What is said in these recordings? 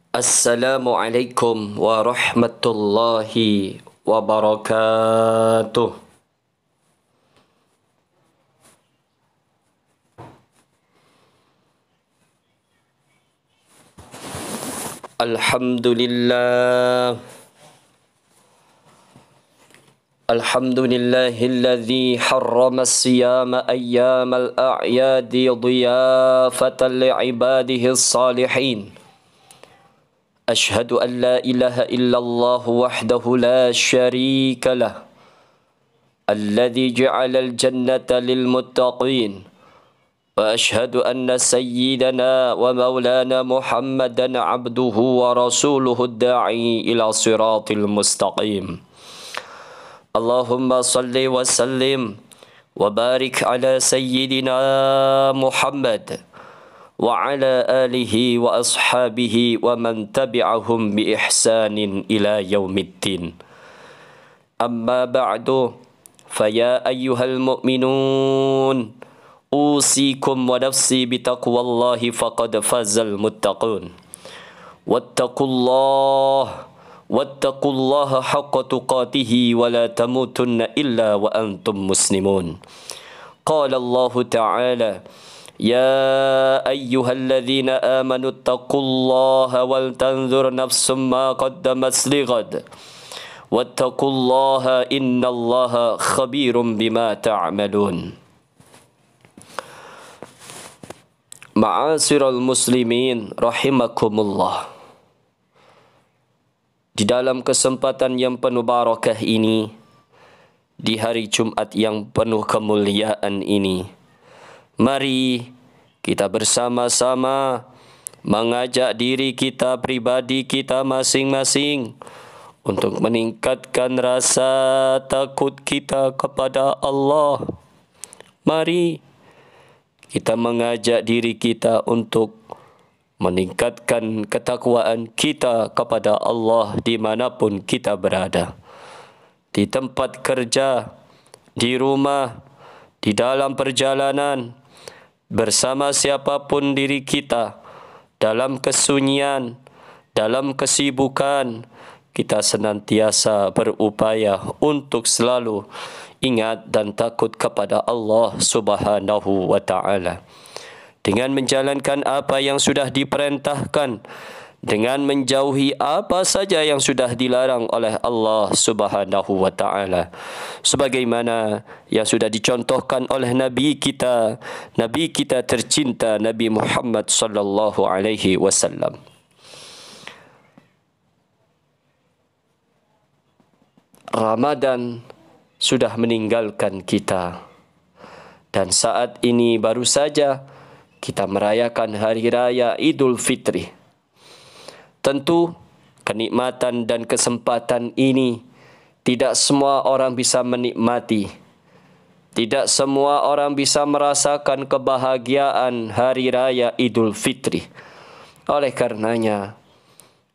Assalamualaikum warahmatullahi wabarakatuh. Alhamdulillah. Alhamdulillahilladzi harrama as-siyama ayyamal a'yadi dhiyafatan li'ibadihi as-salihin. أشهد أن لا إله إلا الله وحده لا شريك له الذي جعل الجنة للمتقين وأشهد أن سيدنا ومولانا محمدا عبده ورسوله الداعي إلى صراط المستقيم اللهم صل وسلم وبارك على سيدنا محمد وعلى آله وأصحابه ومن تبعهم بإحسان إلى يوم الدين أما بعد فيا أيها المؤمنون أوصيكم ونفسي بتقوى الله فقد فاز المتقون واتقوا الله حق تقاته ولا تموتن إلا وأنتم مسلمون قال الله تعالى يا أيها الذين آمنوا اتقوا الله ولتنظر نفس ما قدمت لغد واتقوا الله إن الله خبير بما تعملون معاشر المسلمين رحمكم الله. Di dalam kesempatan yang penuh barakah ini, di hari Jumat yang penuh kemuliaan ini, mari kita bersama-sama mengajak diri kita pribadi kita masing-masing untuk meningkatkan rasa takut kita kepada Allah. Mari kita mengajak diri kita untuk meningkatkan ketakwaan kita kepada Allah dimanapun kita berada. Di tempat kerja, di rumah, di dalam perjalanan, bersama siapapun diri kita, dalam kesunyian, dalam kesibukan, kita senantiasa berupaya untuk selalu ingat dan takut kepada Allah Subhanahu wa ta'ala. Dengan menjalankan apa yang sudah diperintahkan, dengan menjauhi apa saja yang sudah dilarang oleh Allah Subhanahu wa ta'ala, sebagaimana yang sudah dicontohkan oleh Nabi kita tercinta Nabi Muhammad sallallahu alaihi wasallam. Ramadan sudah meninggalkan kita, dan saat ini baru saja kita merayakan hari raya Idul Fitri. Tentu kenikmatan dan kesempatan ini tidak semua orang bisa menikmati. Tidak semua orang bisa merasakan kebahagiaan hari raya Idul Fitri. Oleh karenanya,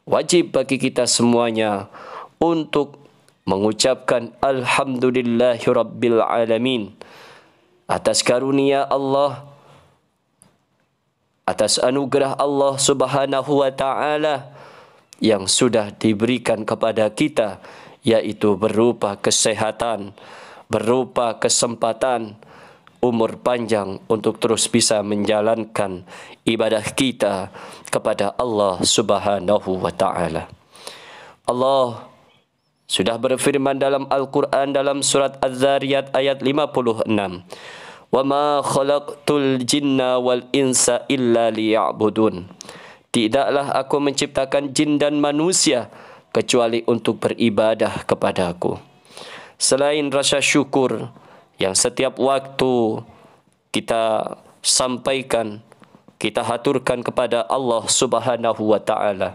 wajib bagi kita semuanya untuk mengucapkan Alhamdulillahirabbil alamin atas karunia Allah, atas anugerah Allah Subhanahu wa ta'ala yang sudah diberikan kepada kita, yaitu berupa kesehatan, berupa kesempatan, umur panjang untuk terus bisa menjalankan ibadah kita kepada Allah Subhanahu wa ta'ala. Allah sudah berfirman dalam Al-Quran dalam surat Az-Zariyat ayat 56. وَمَا خَلَقْتُ الْجِنَّ وَالْإِنسَ إِلَّا لِيَعْبُدُونَ. Tidaklah aku menciptakan jin dan manusia kecuali untuk beribadah kepada aku. Selain rasa syukur yang setiap waktu kita sampaikan, kita haturkan kepada Allah Subhanahu wa ta'ala,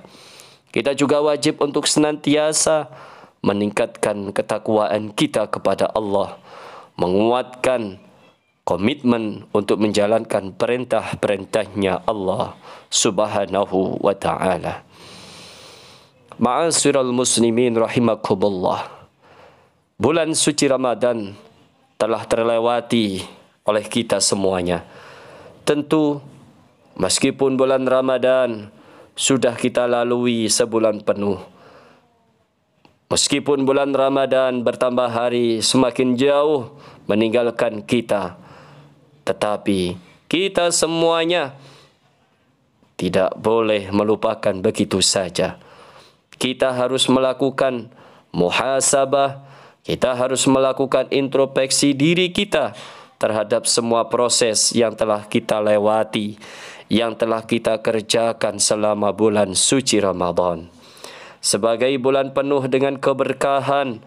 kita juga wajib untuk senantiasa meningkatkan ketakwaan kita kepada Allah, menguatkan komitmen untuk menjalankan perintah-perintahnya Allah Subhanahu wa ta'ala. Ma'asyiral muslimin rahimakumullah. Bulan suci Ramadan telah terlewati oleh kita semuanya. Tentu meskipun bulan Ramadan sudah kita lalui sebulan penuh. Meskipun bulan Ramadan bertambah hari semakin jauh meninggalkan kita, tetapi kita semuanya tidak boleh melupakan begitu saja. Kita harus melakukan muhasabah, kita harus melakukan introspeksi diri kita terhadap semua proses yang telah kita lewati, yang telah kita kerjakan selama bulan suci Ramadan. Sebagai bulan penuh dengan keberkahan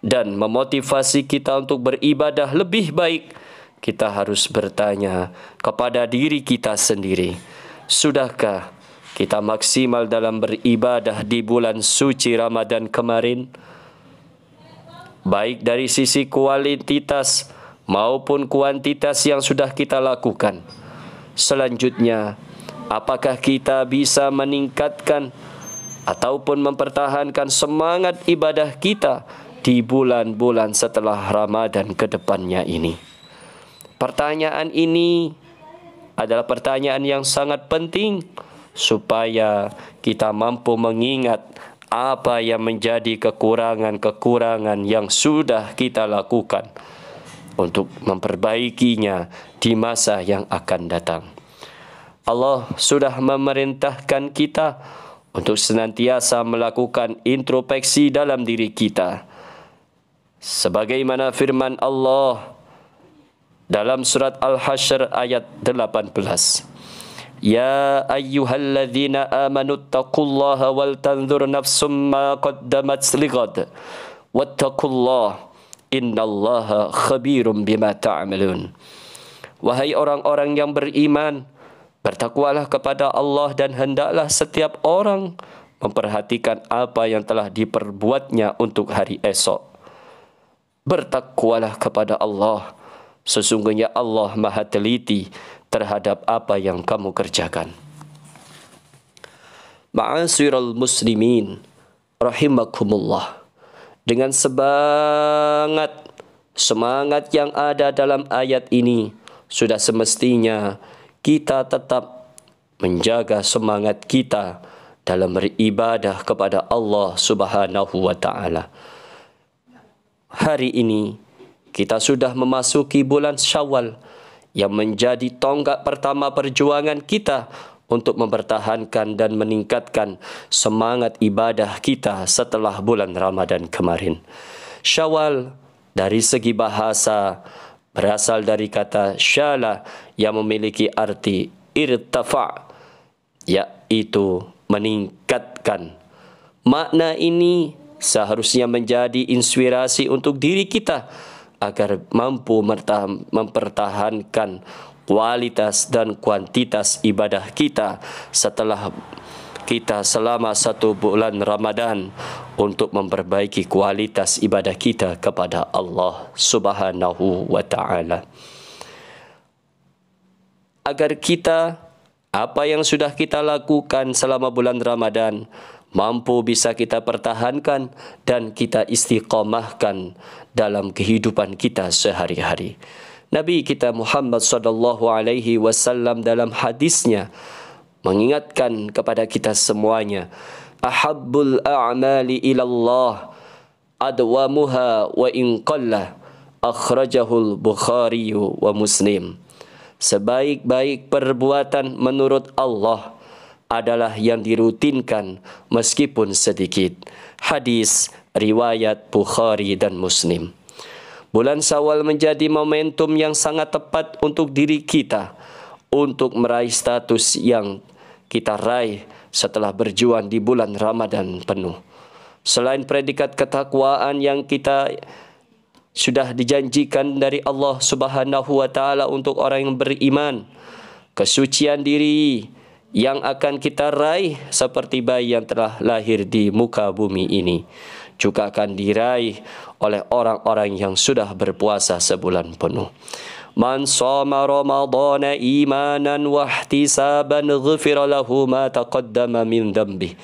dan memotivasi kita untuk beribadah lebih baik, kita harus bertanya kepada diri kita sendiri, sudahkah kita maksimal dalam beribadah di bulan suci Ramadan kemarin? Baik dari sisi kualitas maupun kuantitas yang sudah kita lakukan. Selanjutnya, apakah kita bisa meningkatkan ataupun mempertahankan semangat ibadah kita di bulan-bulan setelah Ramadan ke depannya ini? Pertanyaan ini adalah pertanyaan yang sangat penting supaya kita mampu mengingat apa yang menjadi kekurangan-kekurangan yang sudah kita lakukan untuk memperbaikinya di masa yang akan datang. Allah sudah memerintahkan kita untuk senantiasa melakukan introspeksi dalam diri kita. Sebagaimana firman Allah dalam surat Al-Hasyr ayat 18. Ya ayyuhalladzina amanu taqullaha wal tanzur nafsum ma qaddamat lighad wattaqullaha innallaha khabirum bima ta'malun. Wahai orang-orang yang beriman, bertakwalah kepada Allah dan hendaklah setiap orang memperhatikan apa yang telah diperbuatnya untuk hari esok. Bertakwalah kepada Allah. Sesungguhnya Allah Maha teliti terhadap apa yang kamu kerjakan. Ma'asyiral muslimin rahimakumullah. Dengan semangat yang ada dalam ayat ini, sudah semestinya kita tetap menjaga semangat kita dalam beribadah kepada Allah Subhanahu wa taala. Hari ini kita sudah memasuki bulan Syawal yang menjadi tonggak pertama perjuangan kita untuk mempertahankan dan meningkatkan semangat ibadah kita setelah bulan Ramadan kemarin. Syawal dari segi bahasa berasal dari kata syala yang memiliki arti irtafa, yaitu meningkatkan. Makna ini seharusnya menjadi inspirasi untuk diri kita agar mampu mempertahankan kualitas dan kuantitas ibadah kita setelah kita selama 1 bulan Ramadan untuk memperbaiki kualitas ibadah kita kepada Allah Subhanahu wa taala. Agar kita apa yang sudah kita lakukan selama bulan Ramadan mampu bisa kita pertahankan dan kita istiqamahkan dalam kehidupan kita sehari-hari. Nabi kita Muhammad sallallahu alaihi wasallam dalam hadisnya mengingatkan kepada kita semuanya, ahabbul a'mali ilallah adwamuha wa in qalla, akhrajahul Bukhari wa Muslim. Sebaik-baik perbuatan menurut Allah adalah yang dirutinkan meskipun sedikit. Hadis riwayat Bukhari dan Muslim. Bulan Syawal menjadi momentum yang sangat tepat untuk diri kita untuk meraih status yang kita raih setelah berjuang di bulan Ramadan penuh. Selain predikat ketakwaan yang kita sudah dijanjikan dari Allah Subhanahu wa taala untuk orang yang beriman, kesucian diri yang akan kita raih seperti bayi yang telah lahir di muka bumi ini juga akan diraih oleh orang-orang yang sudah berpuasa sebulan penuh. Man shoma ramadhana imanan wa ihtisaban ghufira lahu ma taqaddama min dhanbi.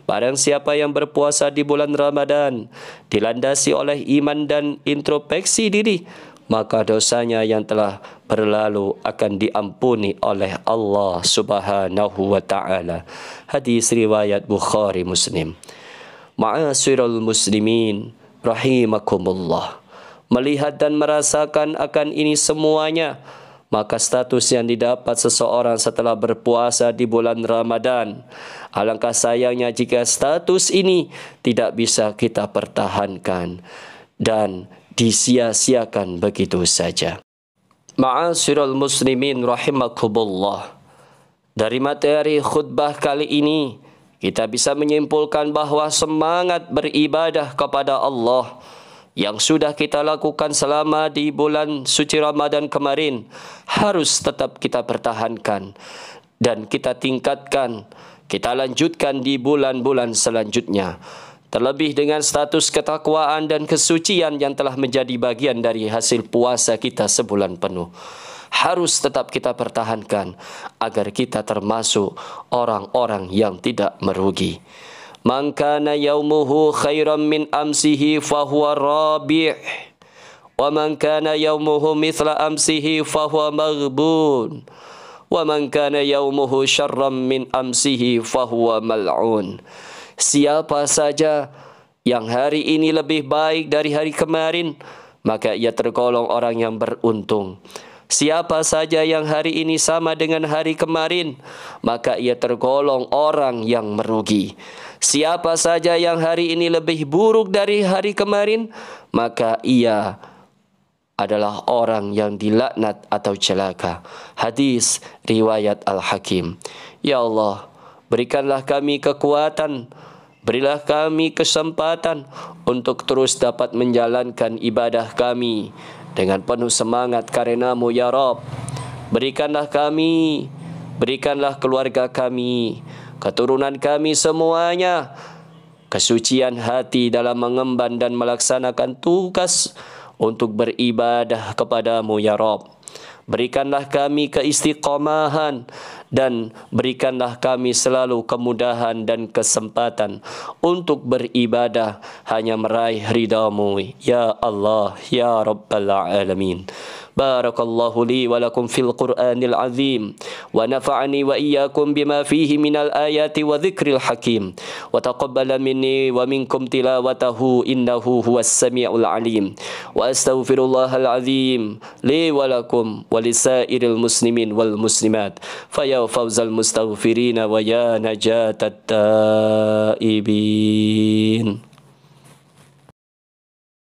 Barang siapa yang berpuasa di bulan Ramadan dilandasi oleh iman dan introspeksi diri, maka dosanya yang telah berlalu akan diampuni oleh Allah Subhanahu wa taala. Hadis riwayat Bukhari Muslim. Ma'asyiral muslimin rahimakumullah. Melihat dan merasakan akan ini semuanya, maka status yang didapat seseorang setelah berpuasa di bulan Ramadan, alangkah sayangnya jika status ini tidak bisa kita pertahankan dan disia-siakan begitu saja. Ma'asyiral muslimin rahimakumullah. Dari materi khutbah kali ini, kita bisa menyimpulkan bahawa semangat beribadah kepada Allah yang sudah kita lakukan selama di bulan suci Ramadan kemarin harus tetap kita pertahankan dan kita tingkatkan, kita lanjutkan di bulan-bulan selanjutnya. Terlebih dengan status ketakwaan dan kesucian yang telah menjadi bagian dari hasil puasa kita sebulan penuh, harus tetap kita pertahankan agar kita termasuk orang-orang yang tidak merugi. Man kana yaumuhu khairan min amsihi fahuwa rabi', wa man kana yaumuhu mithla amsihi fahuwa maghbun, wa man kana yaumuhu syarran min amsihi fahuwa mal'un. Siapa saja yang hari ini lebih baik dari hari kemarin, maka ia tergolong orang yang beruntung. Siapa saja yang hari ini sama dengan hari kemarin, maka ia tergolong orang yang merugi. Siapa saja yang hari ini lebih buruk dari hari kemarin, maka ia adalah orang yang dilaknat atau celaka. Hadis riwayat Al-Hakim. Ya Allah, berikanlah kami kekuatan, berilah kami kesempatan untuk terus dapat menjalankan ibadah kami dengan penuh semangat karena-Mu ya Rabb. Berikanlah kami, berikanlah keluarga kami, keturunan kami semuanya kesucian hati dalam mengemban dan melaksanakan tugas untuk beribadah kepada-Mu ya Rabb. Berikanlah kami keistiqomahan dan berikanlah kami selalu kemudahan dan kesempatan untuk beribadah hanya meraih ridha-Mu ya Allah ya Rabbal Alamin. Barakallahu li wa lakum fil Qur'anil azim wa nafa'ani wa iyyakum bima fihi minal ayati wa dzikril hakim wa taqabbala minni wa minkum tilawatahu innahu huwas samiul alim wa astaghfirullahal azim li wa lakum wa lisairil muslimin wal muslimat fa ya fawzal mustaghfirin wa ya najatat taibin.